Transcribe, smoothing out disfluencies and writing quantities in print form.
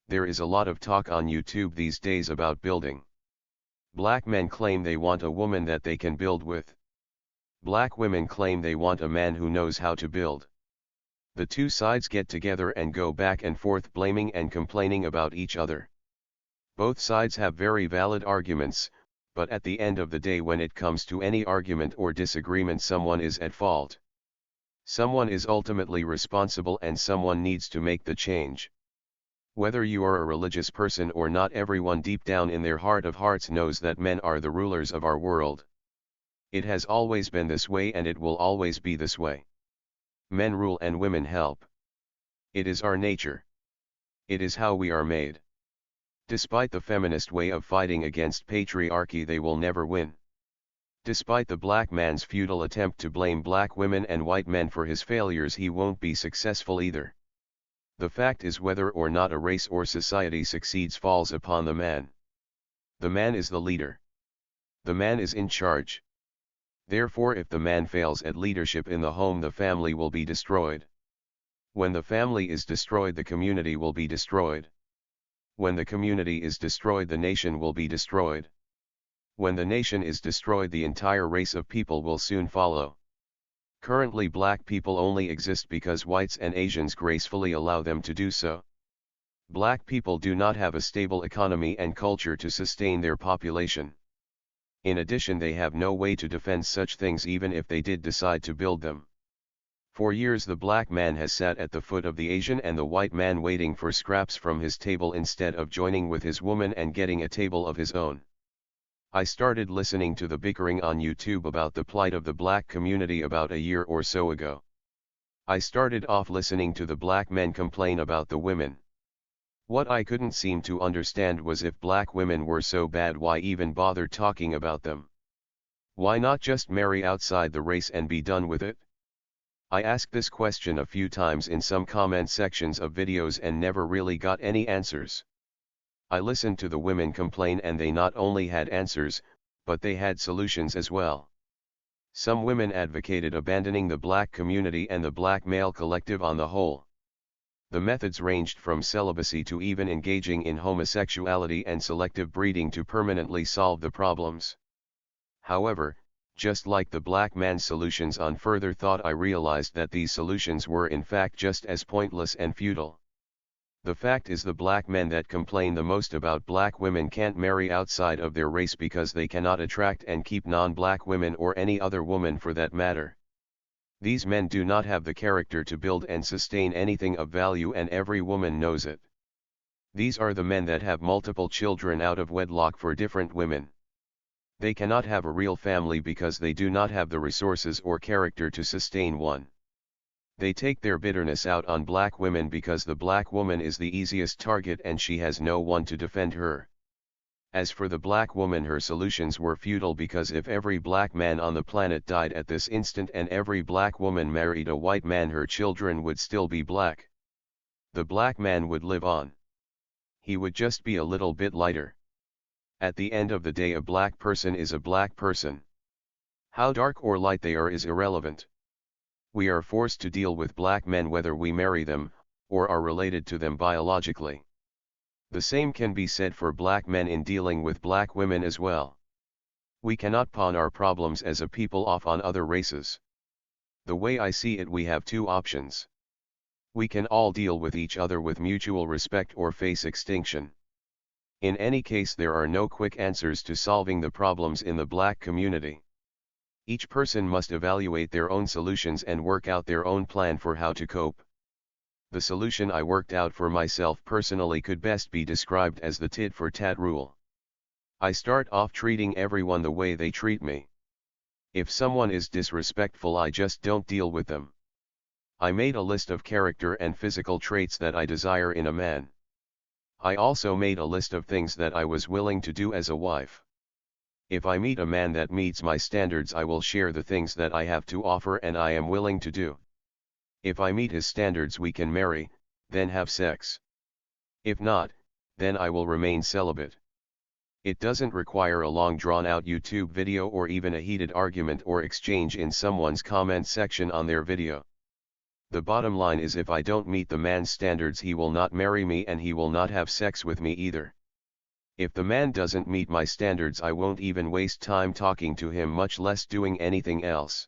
There is a lot of talk on YouTube these days about building. Black men claim they want a woman that they can build with. Black women claim they want a man who knows how to build. The two sides get together and go back and forth blaming and complaining about each other. Both sides have very valid arguments, but at the end of the day, when it comes to any argument or disagreement, someone is at fault. Someone is ultimately responsible and someone needs to make the change. Whether you are a religious person or not, everyone deep down in their heart of hearts knows that men are the rulers of our world. It has always been this way and it will always be this way. Men rule and women help. It is our nature. It is how we are made. Despite the feminist way of fighting against patriarchy, they will never win. Despite the black man's futile attempt to blame black women and white men for his failures, he won't be successful either. The fact is, whether or not a race or society succeeds falls upon the man. The man is the leader. The man is in charge. Therefore, if the man fails at leadership in the home, the family will be destroyed. When the family is destroyed, the community will be destroyed. When the community is destroyed, the nation will be destroyed. When the nation is destroyed, the entire race of people will soon follow. Currently, black people only exist because whites and Asians gracefully allow them to do so. Black people do not have a stable economy and culture to sustain their population. In addition, they have no way to defend such things even if they did decide to build them. For years, the black man has sat at the foot of the Asian and the white man, waiting for scraps from his table instead of joining with his woman and getting a table of his own. I started listening to the bickering on YouTube about the plight of the black community about a year or so ago. I started off listening to the black men complain about the women. What I couldn't seem to understand was, if black women were so bad, why even bother talking about them? Why not just marry outside the race and be done with it? I asked this question a few times in some comment sections of videos and never really got any answers. I listened to the women complain and they not only had answers, but they had solutions as well. Some women advocated abandoning the black community and the black male collective on the whole. The methods ranged from celibacy to even engaging in homosexuality and selective breeding to permanently solve the problems. However, just like the black man's solutions, on further thought I realized that these solutions were in fact just as pointless and futile. The fact is, the black men that complain the most about black women can't marry outside of their race because they cannot attract and keep non-black women, or any other woman for that matter. These men do not have the character to build and sustain anything of value, and every woman knows it. These are the men that have multiple children out of wedlock for different women. They cannot have a real family because they do not have the resources or character to sustain one. They take their bitterness out on black women because the black woman is the easiest target and she has no one to defend her. As for the black woman, her solutions were futile because if every black man on the planet died at this instant and every black woman married a white man, her children would still be black. The black man would live on. He would just be a little bit lighter. At the end of the day, a black person is a black person. How dark or light they are is irrelevant. We are forced to deal with black men whether we marry them, or are related to them biologically. The same can be said for black men in dealing with black women as well. We cannot pawn our problems as a people off on other races. The way I see it, we have two options. We can all deal with each other with mutual respect or face extinction. In any case, there are no quick answers to solving the problems in the black community. Each person must evaluate their own solutions and work out their own plan for how to cope. The solution I worked out for myself personally could best be described as the tit for tat rule. I start off treating everyone the way they treat me. If someone is disrespectful, I just don't deal with them. I made a list of character and physical traits that I desire in a man. I also made a list of things that I was willing to do as a wife. If I meet a man that meets my standards, I will share the things that I have to offer and I am willing to do. If I meet his standards, we can marry, then have sex. If not, then I will remain celibate. It doesn't require a long drawn-out YouTube video or even a heated argument or exchange in someone's comment section on their video. The bottom line is, if I don't meet the man's standards, he will not marry me and he will not have sex with me either. If the man doesn't meet my standards, I won't even waste time talking to him, much less doing anything else.